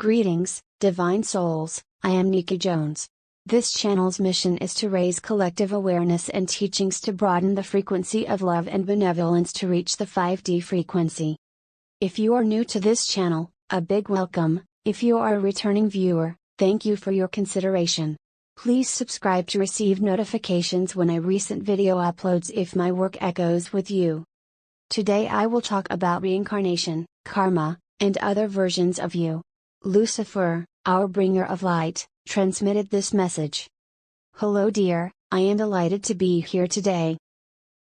Greetings, Divine Souls, I am Nika Jones. This channel's mission is to raise collective awareness and teachings to broaden the frequency of love and benevolence to reach the 5D frequency. If you are new to this channel, a big welcome. If you are a returning viewer, thank you for your consideration. Please subscribe to receive notifications when a recent video uploads if my work echoes with you. Today I will talk about reincarnation, karma, and other versions of you. Lucifer, our bringer of light, transmitted this message. Hello dear, I am delighted to be here today.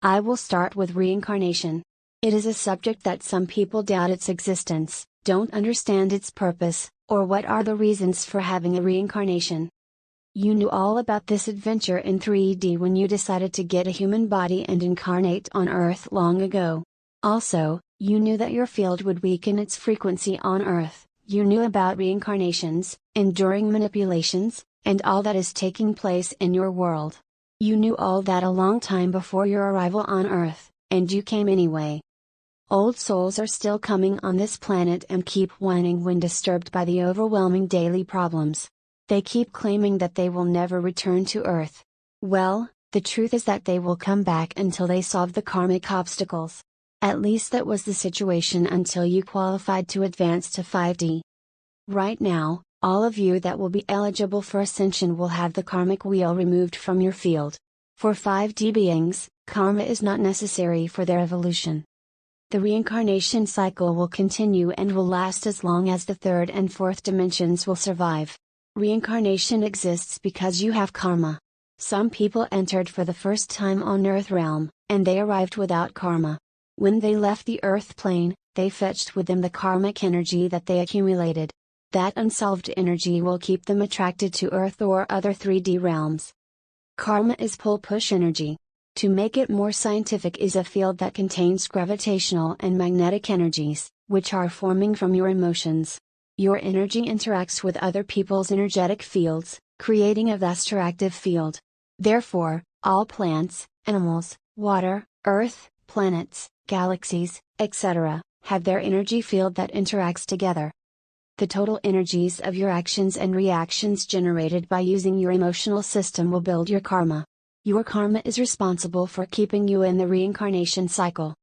I will start with reincarnation. It is a subject that some people doubt its existence, don't understand its purpose, or what are the reasons for having a reincarnation. You knew all about this adventure in 3D when you decided to get a human body and incarnate on Earth long ago. Also, you knew that your field would weaken its frequency on Earth. You knew about reincarnations, enduring manipulations, and all that is taking place in your world. You knew all that a long time before your arrival on Earth, and you came anyway. Old souls are still coming on this planet and keep whining when disturbed by the overwhelming daily problems. They keep claiming that they will never return to Earth. Well, the truth is that they will come back until they solve the karmic obstacles. At least that was the situation until you qualified to advance to 5D. Right now, all of you that will be eligible for ascension will have the karmic wheel removed from your field. For 5D beings, karma is not necessary for their evolution. The reincarnation cycle will continue and will last as long as the third and fourth dimensions will survive. Reincarnation exists because you have karma. Some people entered for the first time on Earth realm, and they arrived without karma. When they left the Earth plane, they fetched with them the karmic energy that they accumulated. That unsolved energy will keep them attracted to Earth or other 3D realms. Karma is pull-push energy. To make it more scientific, is a field that contains gravitational and magnetic energies, which are forming from your emotions. Your energy interacts with other people's energetic fields, creating a vastoactive field. Therefore, all plants, animals, water, earth, planets, galaxies, etc., have their energy field that interacts together. The total energies of your actions and reactions generated by using your emotional system will build your karma. Your karma is responsible for keeping you in the reincarnation cycle.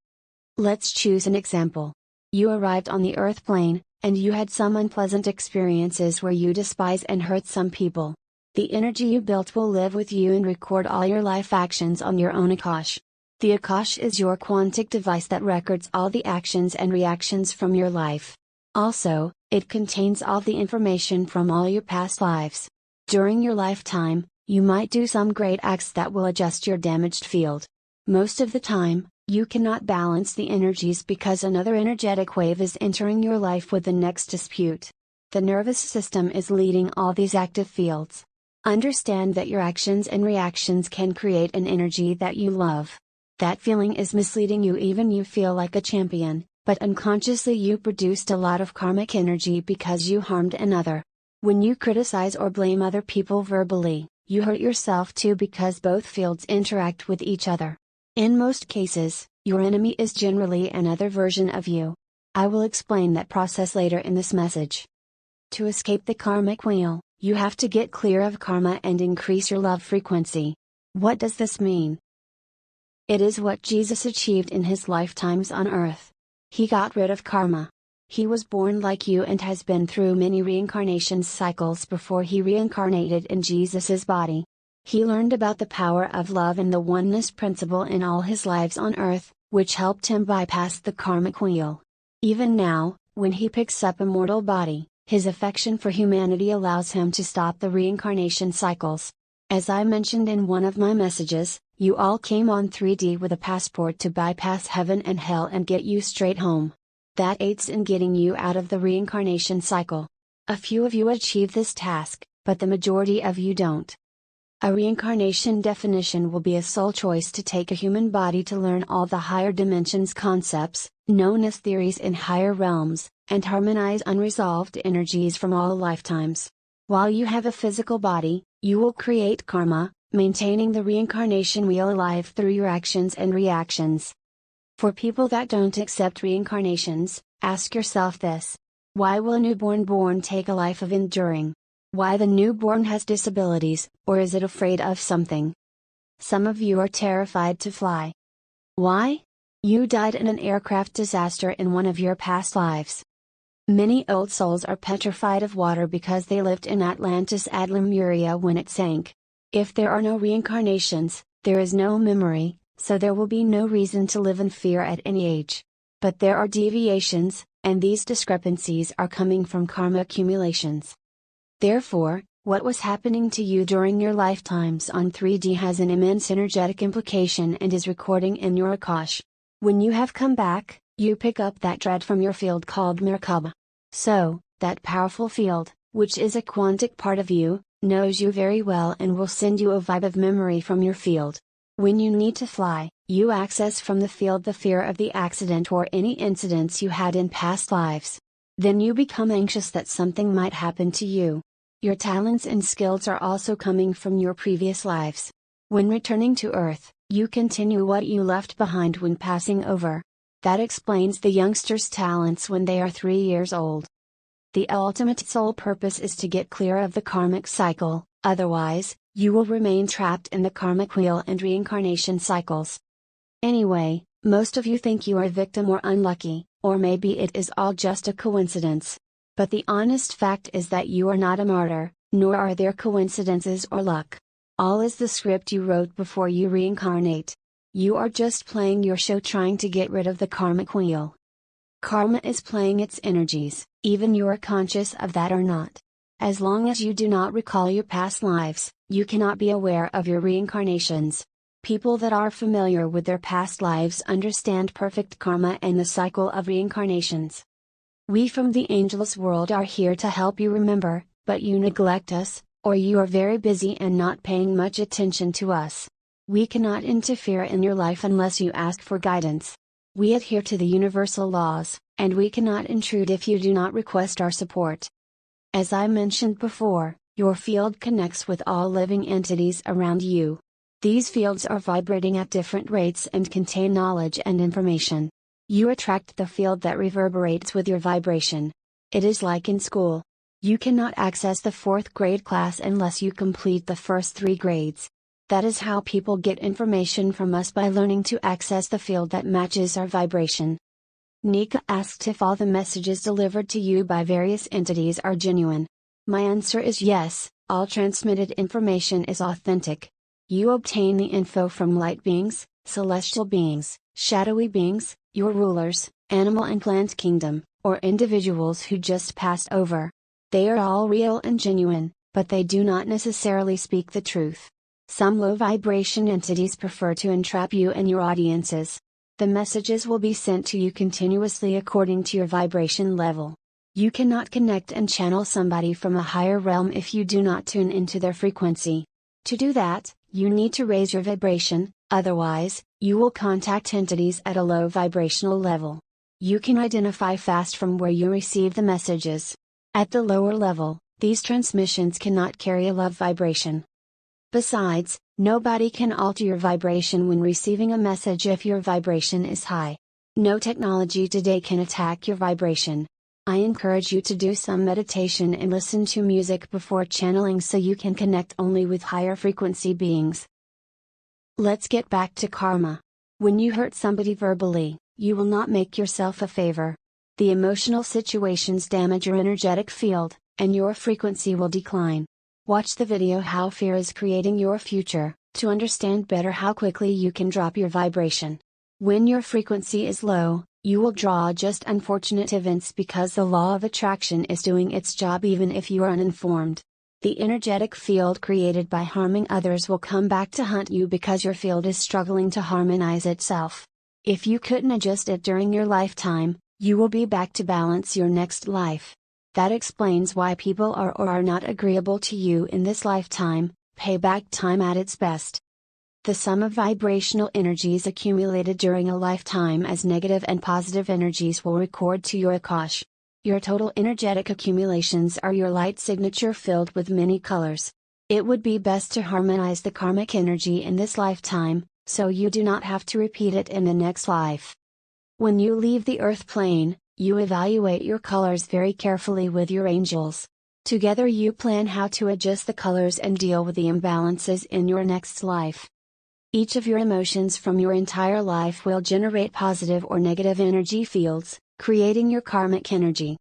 Let's choose an example. You arrived on the Earth plane, and you had some unpleasant experiences where you despise and hurt some people. The energy you built will live with you and record all your life actions on your own Akash. The Akash is your quantic device that records all the actions and reactions from your life. Also, it contains all the information from all your past lives. During your lifetime, you might do some great acts that will adjust your damaged field. Most of the time, you cannot balance the energies because another energetic wave is entering your life with the next dispute. The nervous system is leading all these active fields. Understand that your actions and reactions can create an energy that you love. That feeling is misleading you, even you feel like a champion, but unconsciously you produced a lot of karmic energy because you harmed another. When you criticize or blame other people verbally, you hurt yourself too because both fields interact with each other. In most cases, your enemy is generally another version of you. I will explain that process later in this message. To escape the karmic wheel, you have to get clear of karma and increase your love frequency. What does this mean? It is what Jesus achieved in his lifetimes on Earth. He got rid of karma. He was born like you and has been through many reincarnation cycles before he reincarnated in Jesus's body. He learned about the power of love and the oneness principle in all his lives on Earth, which helped him bypass the karmic wheel. Even now, when he picks up a mortal body, his affection for humanity allows him to stop the reincarnation cycles. As I mentioned in one of my messages, you all came on 3D with a passport to bypass heaven and hell and get you straight home. That aids in getting you out of the reincarnation cycle. A few of you achieve this task, but the majority of you don't. A reincarnation definition will be a soul choice to take a human body to learn all the higher dimensions concepts, known as theories in higher realms, and harmonize unresolved energies from all lifetimes. While you have a physical body, you will create karma, maintaining the reincarnation wheel alive through your actions and reactions. For people that don't accept reincarnations, ask yourself this. Why will a newborn born take a life of enduring? Why the newborn has disabilities, or is it afraid of something? Some of you are terrified to fly. Why? You died in an aircraft disaster in one of your past lives. Many old souls are petrified of water because they lived in Atlantis ad Lemuria when it sank. If there are no reincarnations, there is no memory, so there will be no reason to live in fear at any age. But there are deviations, and these discrepancies are coming from karma accumulations. Therefore, what was happening to you during your lifetimes on 3D has an immense energetic implication and is recording in your Akash. When you have come back, you pick up that dread from your field called Merkaba. So, that powerful field, which is a quantic part of you, knows you very well and will send you a vibe of memory from your field. When you need to fly, you access from the field the fear of the accident or any incidents you had in past lives. Then you become anxious that something might happen to you. Your talents and skills are also coming from your previous lives. When returning to Earth, you continue what you left behind when passing over. That explains the youngster's talents when they are 3 years old. The ultimate soul purpose is to get clear of the karmic cycle, otherwise, you will remain trapped in the karmic wheel and reincarnation cycles. Anyway, most of you think you are a victim or unlucky, or maybe it is all just a coincidence. But the honest fact is that you are not a martyr, nor are there coincidences or luck. All is the script you wrote before you reincarnate. You are just playing your show trying to get rid of the karmic wheel. Karma is playing its energies, even you are conscious of that or not. As long as you do not recall your past lives, you cannot be aware of your reincarnations. People that are familiar with their past lives understand perfect karma and the cycle of reincarnations. We from the angels world are here to help you remember, but you neglect us, or you are very busy and not paying much attention to us. We cannot interfere in your life unless you ask for guidance. We adhere to the universal laws, and we cannot intrude if you do not request our support. As I mentioned before, your field connects with all living entities around you. These fields are vibrating at different rates and contain knowledge and information. You attract the field that reverberates with your vibration. It is like in school. You cannot access the 4th grade class unless you complete the first 3 grades. That is how people get information from us, by learning to access the field that matches our vibration. Nika asked if all the messages delivered to you by various entities are genuine. My answer is yes, all transmitted information is authentic. You obtain the info from light beings, celestial beings, shadowy beings, your rulers, animal and plant kingdom, or individuals who just passed over. They are all real and genuine, but they do not necessarily speak the truth. Some low vibration entities prefer to entrap you and your audiences. The messages will be sent to you continuously according to your vibration level. You cannot connect and channel somebody from a higher realm if you do not tune into their frequency. To do that, you need to raise your vibration, otherwise, you will contact entities at a low vibrational level. You can identify fast from where you receive the messages. At the lower level, these transmissions cannot carry a love vibration. Besides, nobody can alter your vibration when receiving a message if your vibration is high. No technology today can attack your vibration. I encourage you to do some meditation and listen to music before channeling so you can connect only with higher frequency beings. Let's get back to karma. When you hurt somebody verbally, you will not make yourself a favor. The emotional situations damage your energetic field, and your frequency will decline. Watch the video How Fear is Creating Your Future, to understand better how quickly you can drop your vibration. When your frequency is low, you will draw just unfortunate events because the law of attraction is doing its job even if you are uninformed. The energetic field created by harming others will come back to hunt you because your field is struggling to harmonize itself. If you couldn't adjust it during your lifetime, you will be back to balance your next life. That explains why people are or are not agreeable to you in this lifetime, payback time at its best. The sum of vibrational energies accumulated during a lifetime as negative and positive energies will record to your Akash. Your total energetic accumulations are your light signature filled with many colors. It would be best to harmonize the karmic energy in this lifetime, so you do not have to repeat it in the next life. When you leave the earth plane, You evaluate your colors very carefully with your angels. Together you plan how to adjust the colors and deal with the imbalances in your next life. Each of your emotions from your entire life will generate positive or negative energy fields, creating your karmic energy.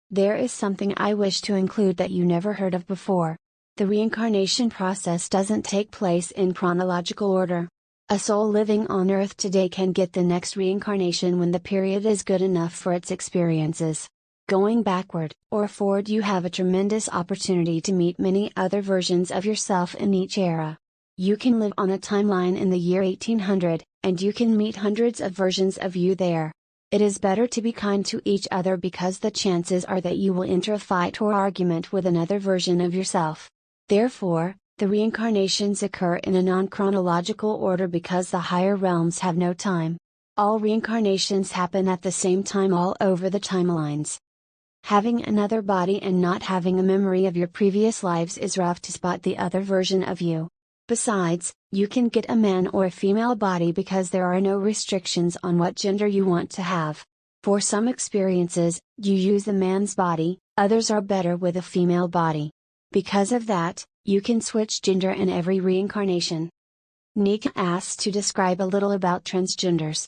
There is something I wish to include that you never heard of before. The reincarnation process doesn't take place in chronological order. A soul living on Earth today can get the next reincarnation when the period is good enough for its experiences. Going backward or forward, you have a tremendous opportunity to meet many other versions of yourself in each era. You can live on a timeline in the year 1800, and you can meet hundreds of versions of you there. It is better to be kind to each other because the chances are that you will enter a fight or argument with another version of yourself. Therefore, the reincarnations occur in a non-chronological order because the higher realms have no time. All reincarnations happen at the same time all over the timelines. Having another body and not having a memory of your previous lives is rough to spot the other version of you. Besides, you can get a man or a female body because there are no restrictions on what gender you want to have. For some experiences, you use the man's body, others are better with a female body. Because of that, you can switch gender in every reincarnation. Nika asks to describe a little about transgenders.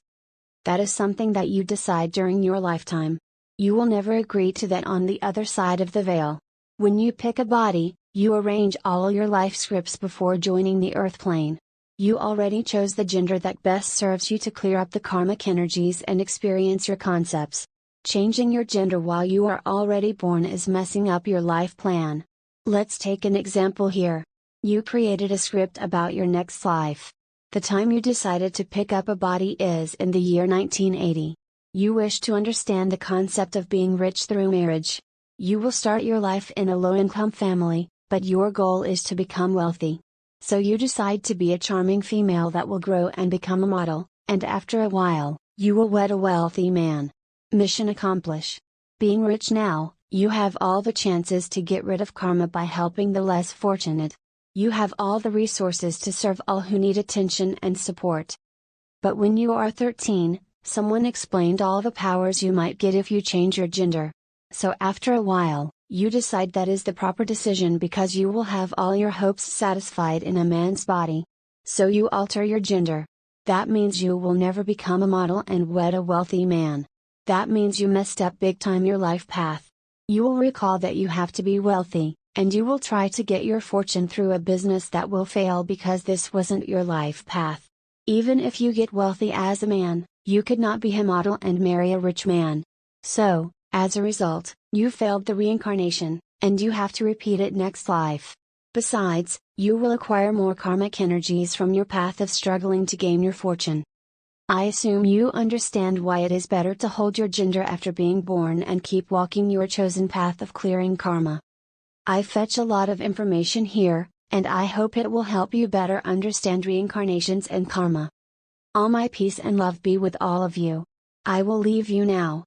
That is something that you decide during your lifetime. You will never agree to that on the other side of the veil. When you pick a body, you arrange all your life scripts before joining the earth plane. You already chose the gender that best serves you to clear up the karmic energies and experience your concepts. Changing your gender while you are already born is messing up your life plan. Let's take an example here. You created a script about your next life. The time you decided to pick up a body is in the year 1980. You wish to understand the concept of being rich through marriage. You will start your life in a low-income family, but your goal is to become wealthy. So you decide to be a charming female that will grow and become a model, and after a while, you will wed a wealthy man. Mission accomplished. Being rich now, you have all the chances to get rid of karma by helping the less fortunate. You have all the resources to serve all who need attention and support. But when you are 13, someone explained all the powers you might get if you change your gender. So after a while, you decide that is the proper decision because you will have all your hopes satisfied in a man's body. So you alter your gender. That means you will never become a model and wed a wealthy man. That means you messed up big time your life path. You will recall that you have to be wealthy, and you will try to get your fortune through a business that will fail because this wasn't your life path. Even if you get wealthy as a man, you could not be a model and marry a rich man. So, as a result, you failed the reincarnation, and you have to repeat it next life. Besides, you will acquire more karmic energies from your path of struggling to gain your fortune. I assume you understand why it is better to hold your gender after being born and keep walking your chosen path of clearing karma. I fetch a lot of information here, and I hope it will help you better understand reincarnations and karma. All my peace and love be with all of you. I will leave you now,